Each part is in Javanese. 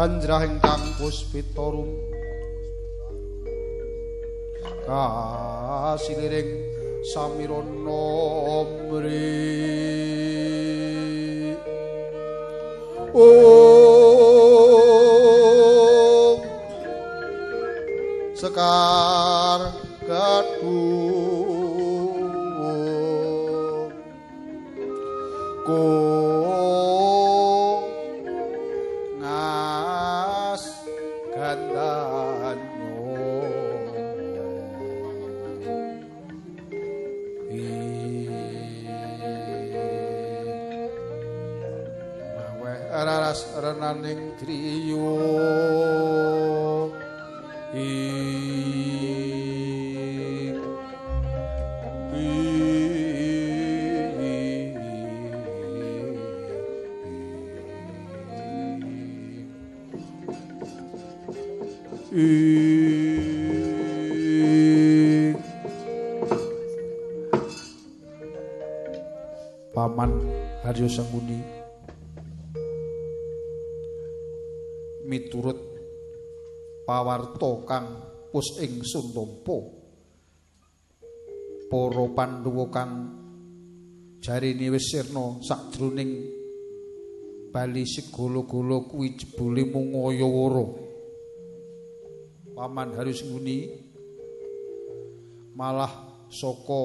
panjrah ingkang puspitorum kasiliring samirana mri Om Sekar Gadung Ko Ngas Gandanyo Raras renaning griya Paman Haryo Sanguni miturut pawarta kang pus ingsun tampa para Pandhawa kang jarine wis sirna sajroning bali segala-gala kuwi jebule mung ngaya-wara. Paman Haryo Sanguni malah saka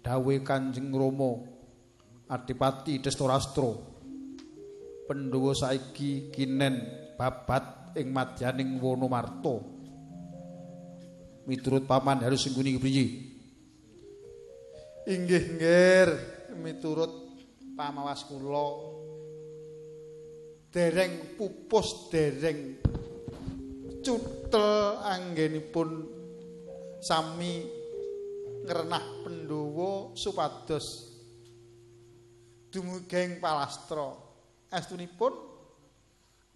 dawuh Kanjeng Rama Adipati Dastarastra Pandhawa saiki kinen babat ing madyaning Wonomarta. Miturut Paman Haryo Sanguni kepriye? Inggih nggih, miturut pamawas kula dereng pupus dereng cutel anggenipun sami ngrenah Pandhawa supados dumugeng palastra. Astunipun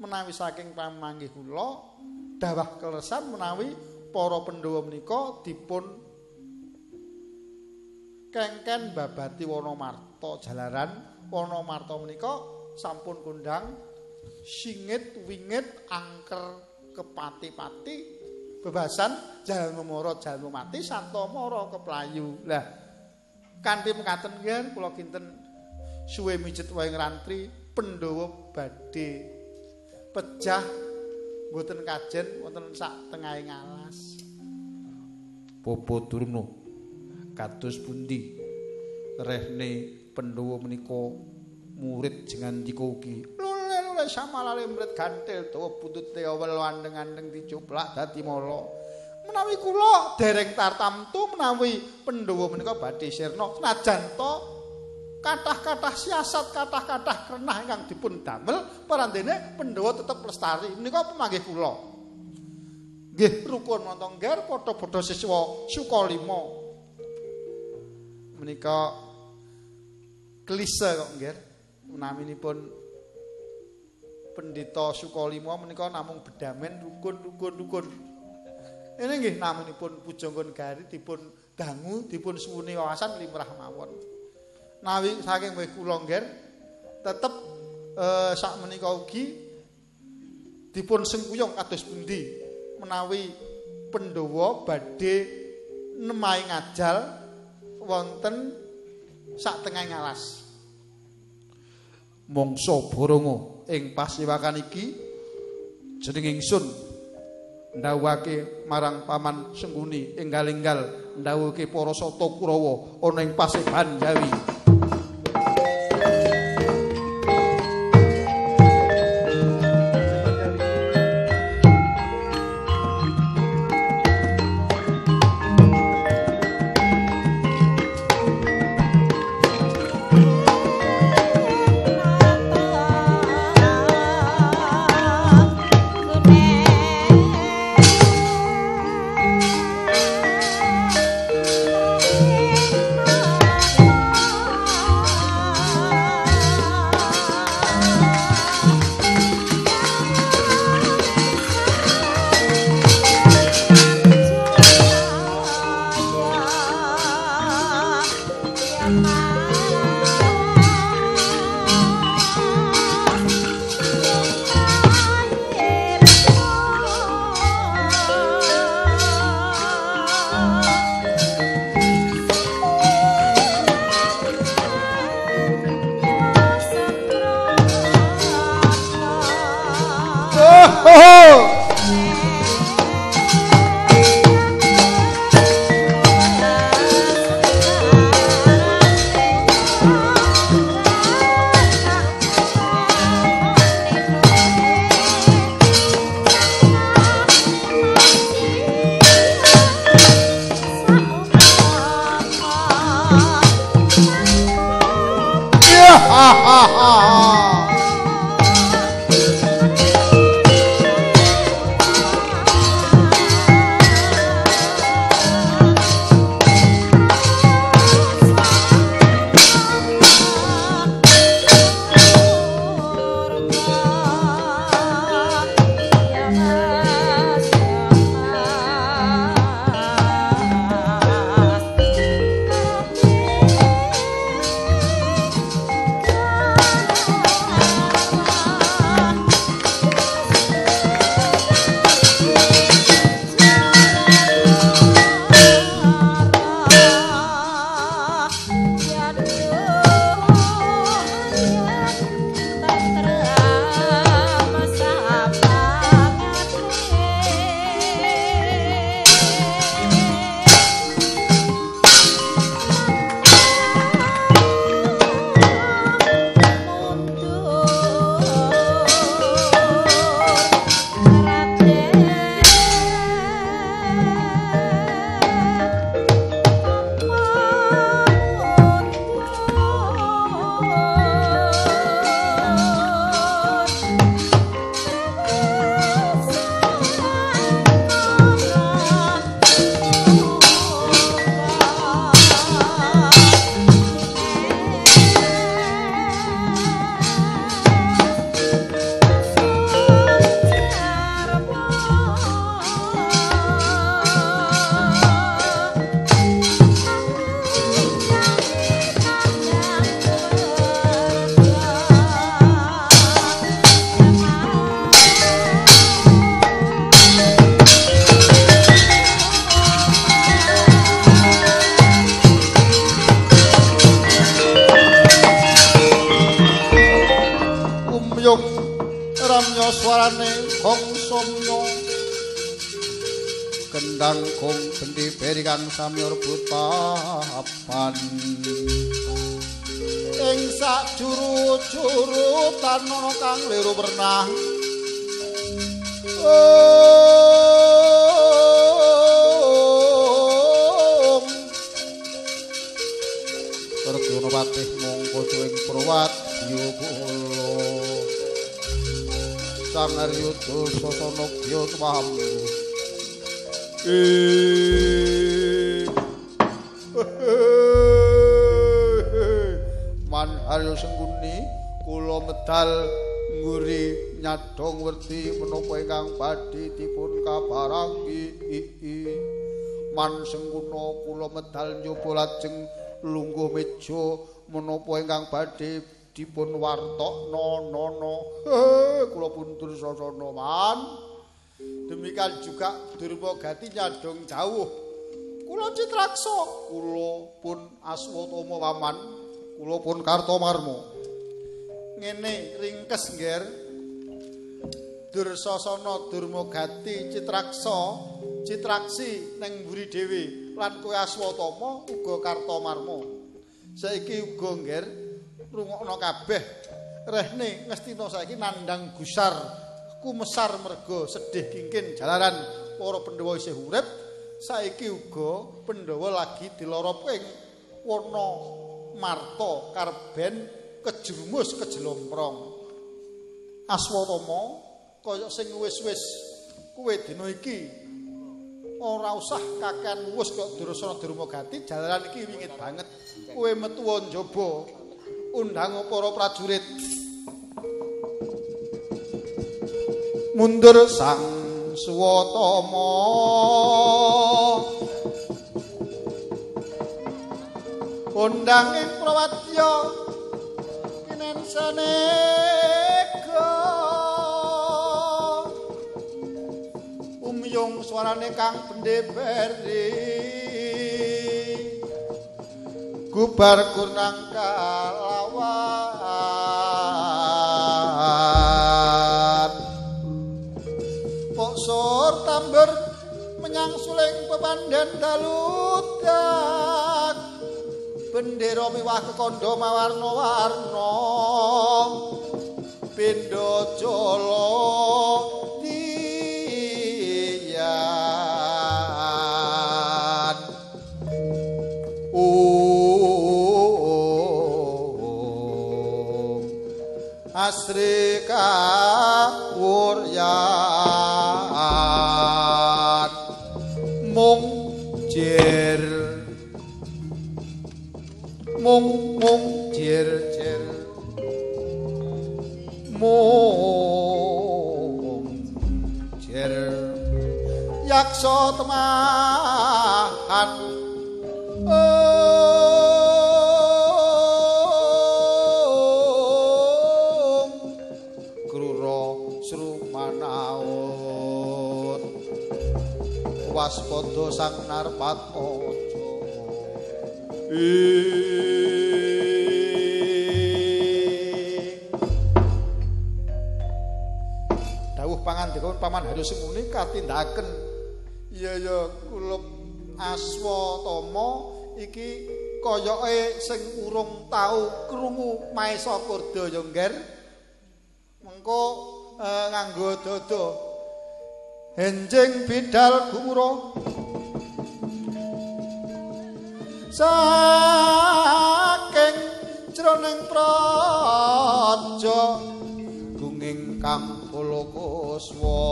menawi saking pamanggih kula dawah kleresan menawi para Pandhawa menika dipun kengken babati Wonomarta jalaran Wonomarta menika sampun kondhang singit wingit angker kepati-pati bebasan jalma mara jalma mati santa mara keplayu. Lah kanthi mekaten nggih kula kinten suwe mijet wae ngrantri Pandhawa badhe pejah mboten kajen wonten sak tengahing alas. Bapa Durna kados pundi rehne Pandhawa menika murid jengandika ugi lule samalale murid gantil dawa buntute awel andeng-andeng dicoplak dadi mala. Menawi kula dereng tartamtu menawi Pandhawa menika badhe sirna senajan to kathah-kathah siasat, kathah-kathah krenah ingkang dipun damel parandene Pandhawa tetep lestari. Menika pamanggih kula. Nggih rukun wonten ngger padha-padha siswa Sukalima. Menika klise kok nggih. Menaminipun Pendeta Sukalima menika namung bedamen rukun. Ini nggih naminipun pujangga negari dipun dangu, dipun suwuni wawasan limrah mawon. Nawi saking weh kula ngger tetep sak menika ugi dipun sengkuyung kados pundi menawi Pandhawa badhe nemahi ngajal wonten sak tengahing alas. Mangsa Baranga ing pasiwakan iki jeneng ingsun ndhawuhake marang Paman Sanguni enggal-enggal ndhawuhake para sata Kurawa ana ing Paseban Jawi. swarane gong somyo kendang gong bendi beri kang samya rebut papan ing sak juru-juru tanana kang liru pernah Arjuna patih mongko ing Prawadya Kula Sang Aryuda Sasanagya Swami Man Arya Sengguni kula medal nguri nyadong werdi menapa ingkang badhe dipun kabarangi Man Sengguna kula medal nyoba lajeng lungguh meja menapa ingkang badhe dipun wartokna nana kula puntur sasana man demikian juga Durmagati nyadong jauh kula Citraksa kula pun Aswatama paman kula pun Kartomarma ngene ringkes ngger Dursasana Durmagati Citraksa Citraksi ning mburi dhewe lan kowe Aswatama uga Kartomarma saiki uga ngger rungokno kabeh rehne ngestina saiki nandhang gusar kumesar merga sedih kingkin jalaran para Pandhawa isih urip saiki uga Pandhawa lagi dilorop ing wana marta karben kejerumus kejelomprong Aswatama kaya sing wis-wis kowe dina iki ora usah kakean wus kok Dursana Durmagati jalaran iki wingit banget kowe metu njaba undang para prajurit mundur Sang Swatama undang ing Prawadya kinen sanega umyung swarane kang bendeberi gubar kunang kalawan poksor tambur menyang suling pepandhen daludak bendera miwah kekandha mawarna-warna pindha jala diyan asri kawuryan mung jir mung jir jir mung jir yaksa temahan waspada sang Narpatmaja dawuh pangandika Paman Haryasemuni katindakaken iya kula Aswatama iki koyoke sing urung tau krungu Maesa Kurda ya ngger mengko nganggo dada enjing bidal gumura saking jroning praja gunging kang Polokuswa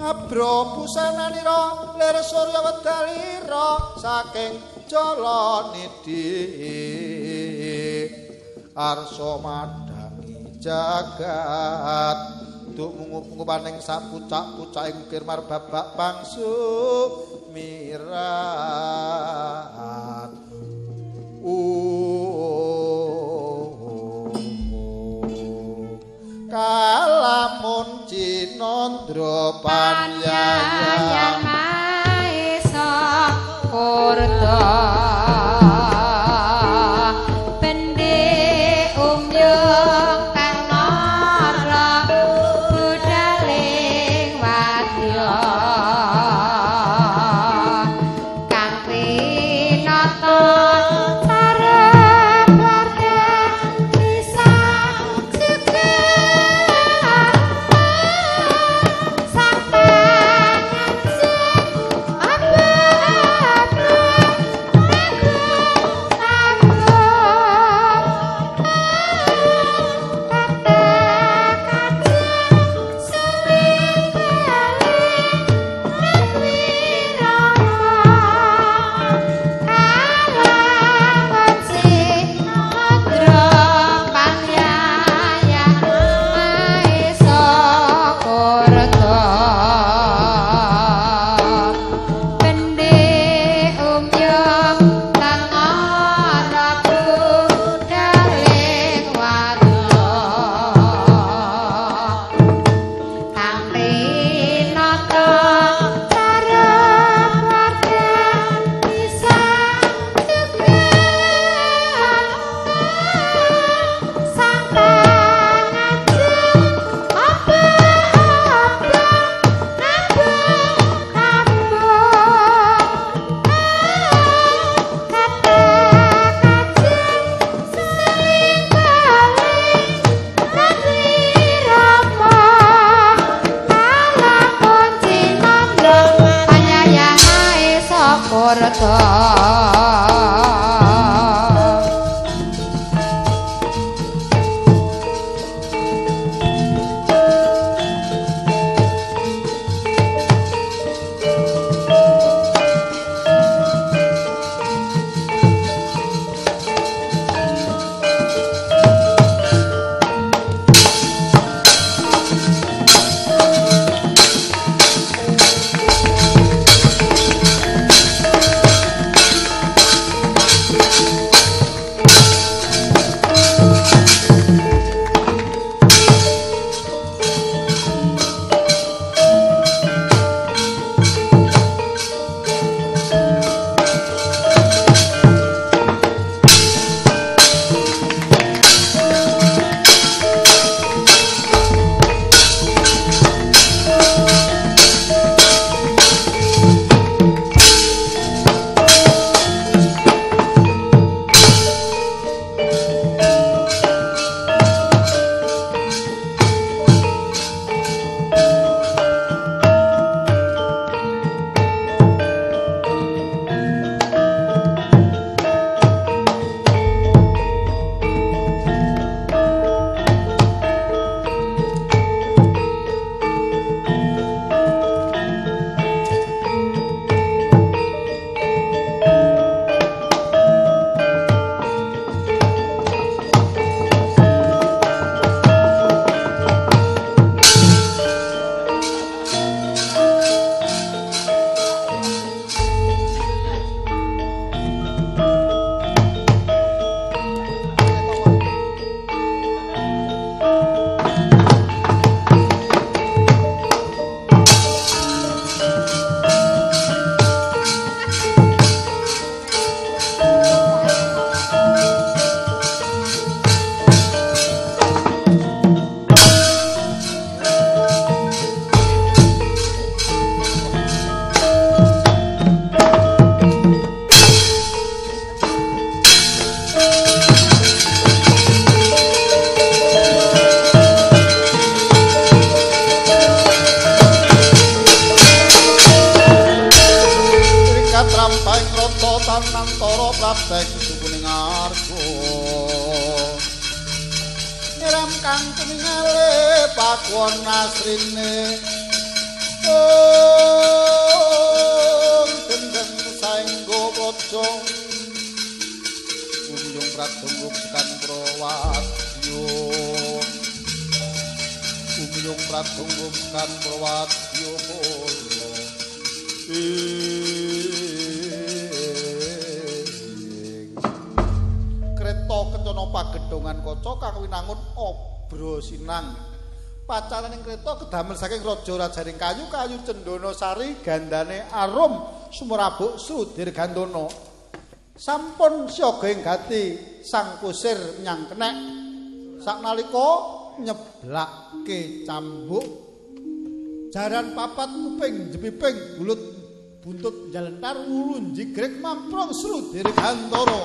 abra pusananira lir surya wedalira saking Jalanidi arsa madangi jagat duk mungup-mungupaning sapucak-pucaking ukir marbabak bangsu mirat kalamun cinandra panyayang Maesa Kurda nantara prabek kuning arga nyeram kang tuningale pakuwon asrine gendeng saenggo praja unjung pratunggu tekan prawadya unjung pratunggu tekan prawadya kula kreta kencana pagedhongan kaca kang winangun obro sinang pacaraning kreta kedamel saking raja rajaning kayu Cendana Sari gandane arum sumrabuk Sudir Gandana sampun siaga ing gati sang kusir menyang kenek saknalika nyeblakke cambuk jaran papat kuping jepiping bulut buntut jalentar wulu jigrek mamprong Sudir Gandana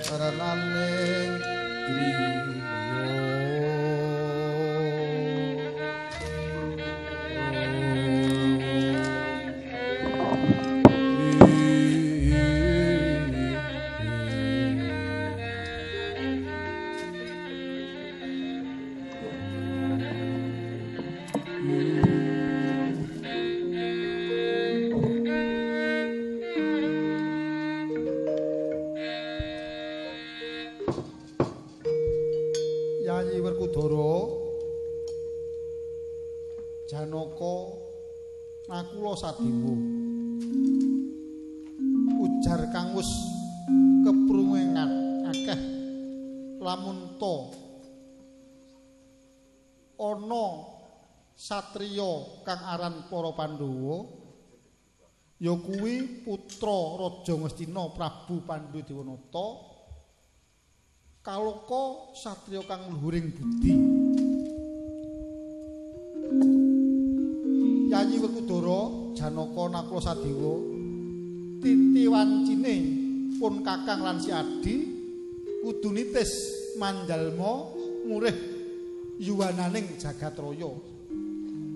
Saraning griya Janaka Nakula Sadewa. Ujar kang wis keprungu akeh lamun ta ana satriya kang aran para Pandhawa ya kuwi putra Raja Ngastina Prabu Pandhu Dewanata kaloka satriya kang luhuring budi. Yayi Werkudara Janaka Nakula Sadewa titi wancine pun kakang lan si Adi kudu nitis manjalma murih yuwananing jagatraya.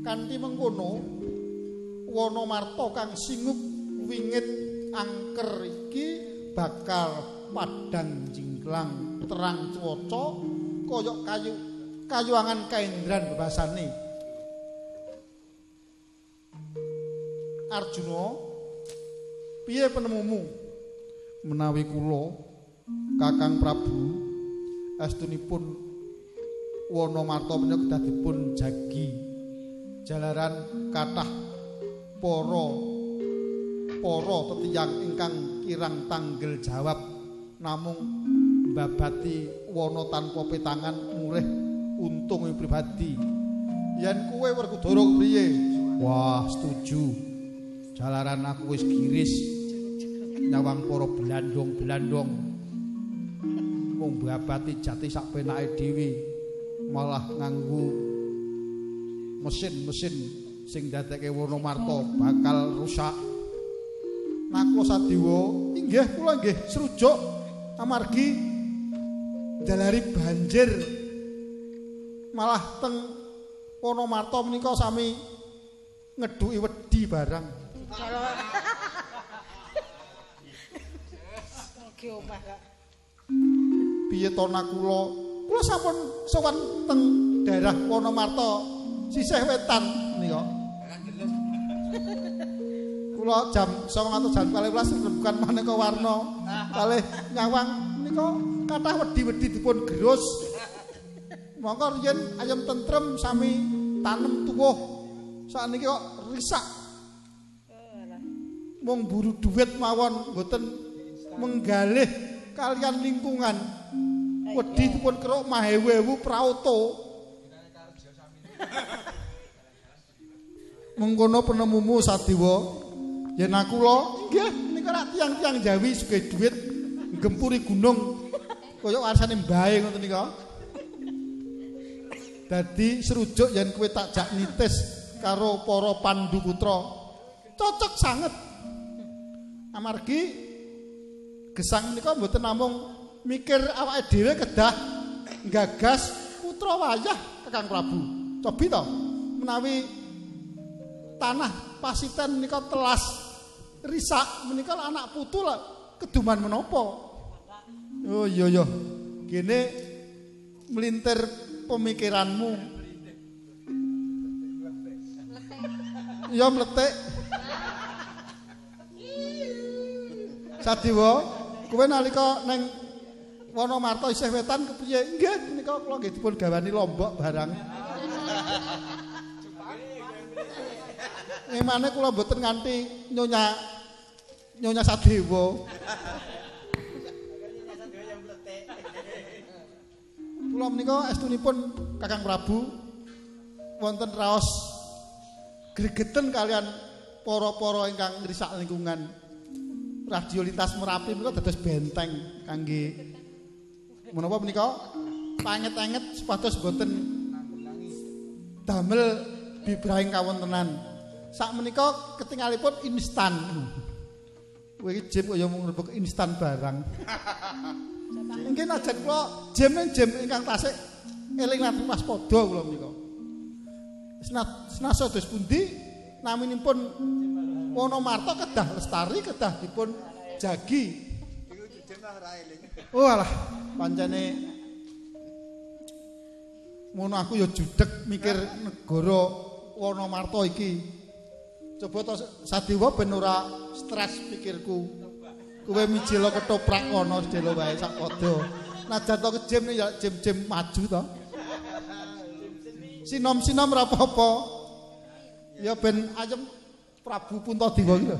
Kanthi mengkono wana marta kang singuk wingit angker iki bakal padhang jingklang terang cuaca kaya kayuangan kaendran bebasane. Arjuna, piye penemumu menawi kula Kakang Prabu astunipun wana marta menika dipun jagi jalaran kathah para tetiyang ingkang kirang tanggel jawab namung mbabati wana tanpa petangan murih untung pribadi. Yen kowe Werkudara priye? Wah, setuju. Jalaran aku wis giris nyawang para blandong-blandong wong mbabati jati sak penake dhewe malah nganggo mesin-mesin sing dadekke wana marta bakal rusak. Nakula Sadewa, inggih kula nggih srujuk amargi dalari banjir malah teng wana marta menika sami ngeduki wedi barang. Oke omah Kak. Piye to Nakula? Kula sampun sowan teng daerah Wonomarta sisih wetan nika. Kula jam 09.00 jam 12 bukan maneka warna kalih nyawang menika kathah wedi-wedi dipun gerus. Monggo riyen ayam tentrem sami tanem tuwuh. Sakniki kok risak. Mung buru duit mawon mboten menggalih kalian lingkungan. Wedi dipun keruk mahewu prauto. Mengkono penemumu Sadewa. Yen aku lho, nggih nika rak tiang-tiang Jawi sugih duit gempuri gunung kaya warisane mbae ngoten nika. Dadi serujuk yen kowe tak jak nitis karo para Pandhu putra. Cocok sanget. Amargi gesang menika mboten namung mikir awake dhewe kedah gagas putra wayah Kakang Prabu. Cobi to menawi tanah pasiten menika telas risak menika anak putu lah keduman menapa. Oh iya ya. Kene melintir pemikiranmu. Ya mletik. Sadewa, kowe nalika ning Wonomarta isih wetan kepiye? Nggih, menika kula nggih dipun gawani lombok barang. Emane kula mboten nganti nyonya Sadewa. Kula menika estunipun Kakang Prabu wonten raos gregeten kalian para-para ingkang ngrisak lingkungan. Radio lintas Merapi menika dados benteng kangge menapa menika panget-anget supados boten damel bibrahing kawontenan. Sak menika ketingalipun instan. Kowe iki jem kaya mung rebek instan barang. Mungkin aja kula jem ingkang tasik eling lan waspada kula menika. Senasa dos pundi naminipun Wonomarta kedah lestari kedah dipun jagi. Oh alah pancene ngono aku ya judeg mikir negara Wonomarta iki. Coba to Sadewa ben ora stres pikirku. Kowe mijilo ketoprak kono sedelo wae sak padha. Najan to kejem ya jem-jem maju to. Sinom-sinom ora apa-apa. Ya ben ayem Prabu Puntadewa iki lho.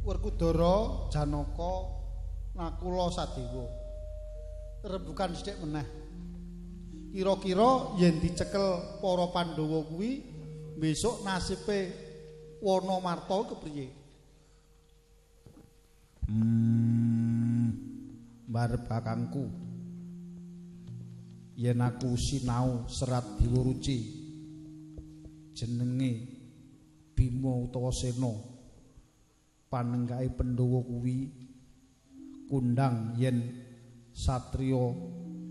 Werkudara Janaka Nakula Sadewa. Rembugan sithik meneh. Kira-kira yen dicekel para Pandhawa kuwi besok nasibe Wanamarta kepriye? Mbarep kakangku. Yen aku sinau serat Dewa Ruci jenenge Bima utawa Sena panenggahe Pandhawa kuwi kundang yen satriya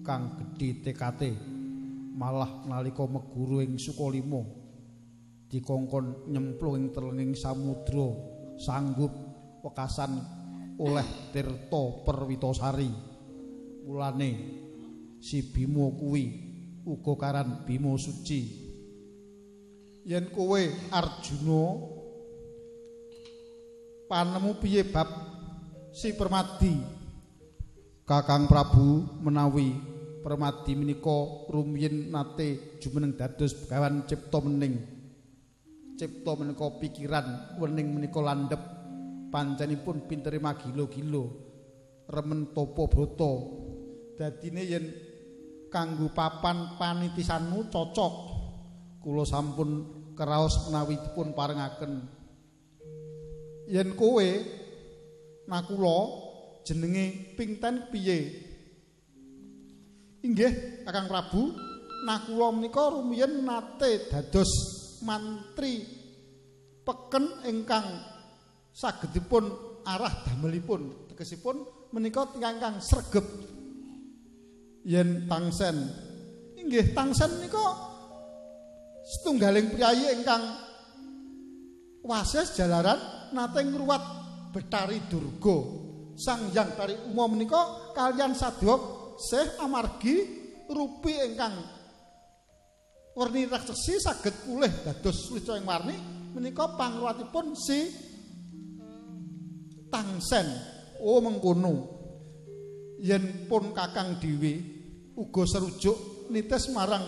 kang gedhe tekate malah nalika meguru ing Sukalima dikongkon nyemplung ing telenging samudra sanggup wekasan oleh tirta Perwitasari. Mulane si Bima kuwi uga karan Bima Suci. Yen kowe Arjuna panemu piye bab si Permadi? Kakang Prabu menawi Permadi menika rumiyin nate jumeneng dados begawan cipta mening. Cipta menika pikiran, wening menika landhep. Panjenipun pintere magilo-gilo. Remen tapa brata. Dadine yen kanggo papan panitisanmu cocok. Kula sampun keraos menawi dipun parengaken. Yen kowe nakula jenenge Pinten piye? Inggih Kakang Prabu, nakula menika rumiyin nate dados mantri peken ingkang sagedipun arah damelipun. Tegesipun menika ingkang sregep. Yen tangsen, inggih tangsen menika setunggaling priyayi ingkang wasis jalaran nate ngruwat Betari Durga. Sang Hyang Tari Uma menika kaliyan sadya Syekh amargi rupi ingkang werni raksesi saged pulih dados licaya ing warni menika pangruwatipun si Tangsen. Oh mengkono. Yen pun Kakang dhewe uga serujuk nitis marang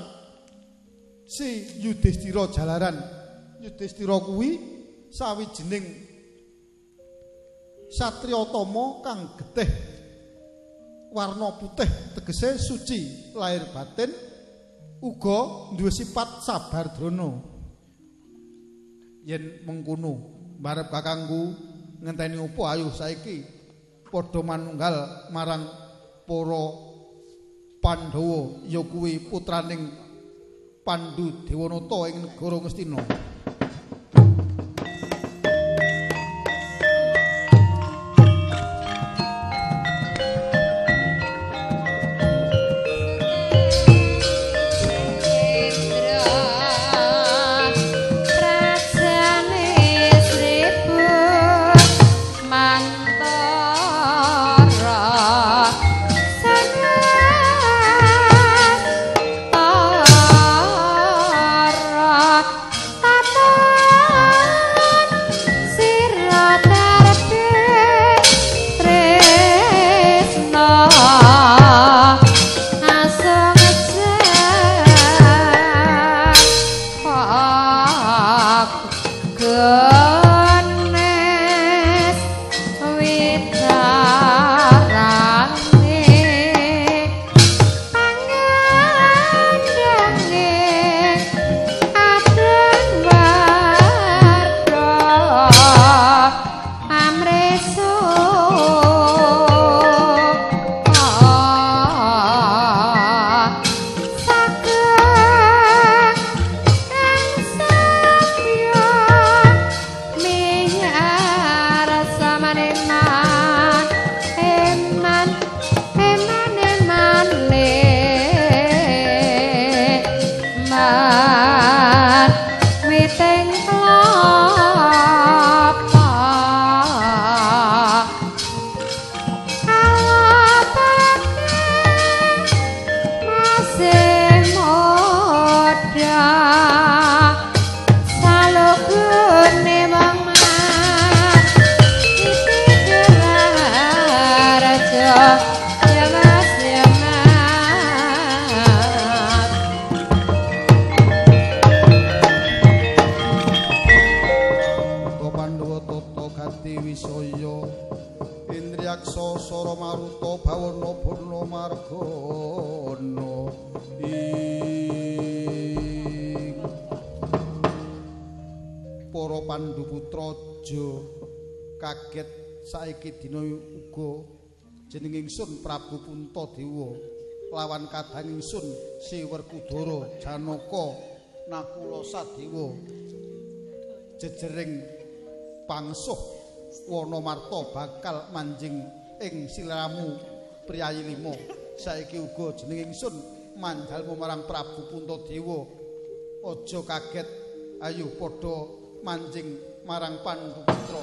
si Yudhistira jalaran. Yudhistira kuwi sawijining satriya tama kang getih warna putih tegese suci lahir batin uga duwe sifat sabar drana. Yen mengkono marep kakangku ngenteni apa ayo saiki padha manunggal marang para Pandhawa ya kuwi putraning Pandhu Dewanata ing negara Ngastina. Kaget saiki dina uga jeneng ingsun Prabu Puntadewa lawan kadang ingsun Si Werkudara Janaka Nakula Sadewa jejering pangsuh Wanamarta bakal manjing ing sliramu priyayi lima. Saiki uga jeneng ingsun mandhalmu marang Prabu Puntadewa. Aja kaget, ayo padha manjing marang Pandhuputra.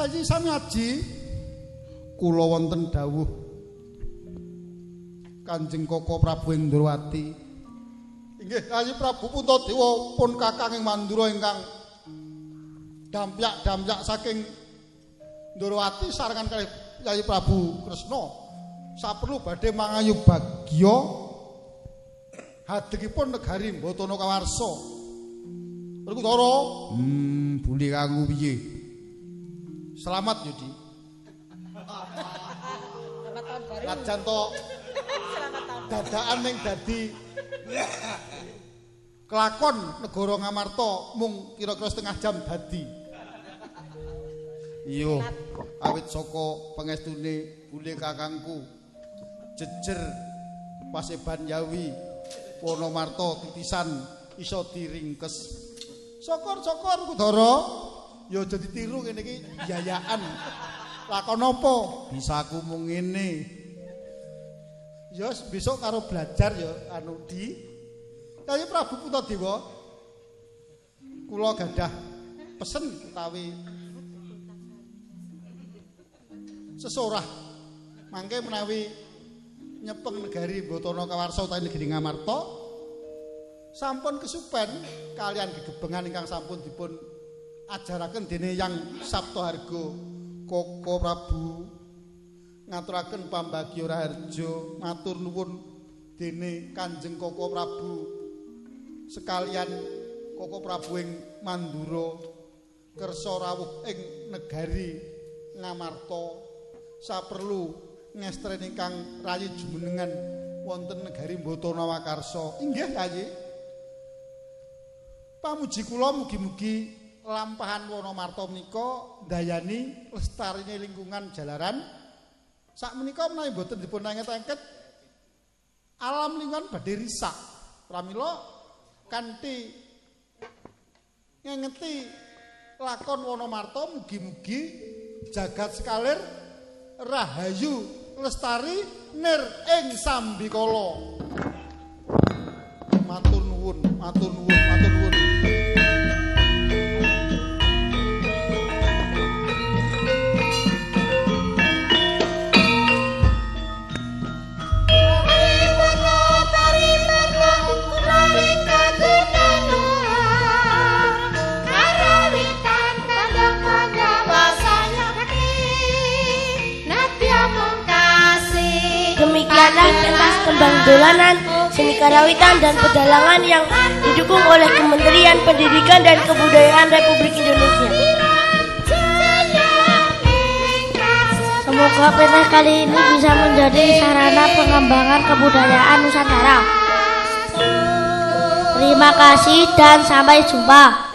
Yayi sami aji kula wonten dawuh Kanjeng Koko Prabu Indrawati. Inggih Yayi Prabu Puntadewa pun kakang ing Mandura ingkang dampyak saking Ndrawati sarengan kalih Yayi Prabu Kresna saperlu badhe mangayu bagya hadegipun negari Mbatana Kawarsa. Werkudara, buli kanggo piye? Selamat Yudi. Selamat tahun baru. Najan to dadakan ning dadi kelakon negara Ngamarta mung kira-kira setengah jam dadi. Iya, awit saka pangestune bule kakangku jejer Paseban Yawi Wonomarta titisan iso diringkes. Syukur-syukur Kudara, ya aja ditiru ngene iki biayaan. Lakon apa? Bisa aku mung ngene. Ya besok karo belajar ya anu di Yayi Prabu Puntadewa. Kula gadah pesen utawi sesorah mangke menawi nyepeng negari Mbatana Kawarsa utawi negeri Ngamarta sampun kesupen kalian gegebengan ingkang sampun dipun ajaraken dene Yang Saptaharga Koko Prabu ngaturaken pambagya raharja matur nuwun dene Kanjeng Koko Prabu sekalian Koko Prabu ing Mandura kersa rawuh ing negari Ngamarta saperlu ngestren ingkang rayi jumenengan wonten negari Mbatana Wakarsa. Inggih Yayi. Pamuji kula mugi-mugi lampahan Wonomarta menika ndayani lestarine lingkungan jalaran. Sakmenika menawi boten dipun anget-anget alam lingkungan badhe risak. Pramila kanthi ngengeti lakon Wonomarta mugi-mugi jagat sekalir rahayu lestari nir ing sambikala. Matur nuwun, matur nuwun, matur nuwun. Demikianlah pentas tembang dolanan, seni karawitan dan pedalangan yang didukung oleh Kementerian Pendidikan dan Kebudayaan Republik Indonesia. Semoga pentas kali ini bisa menjadi sarana pengembangan kebudayaan Nusantara. Terima kasih dan sampai jumpa.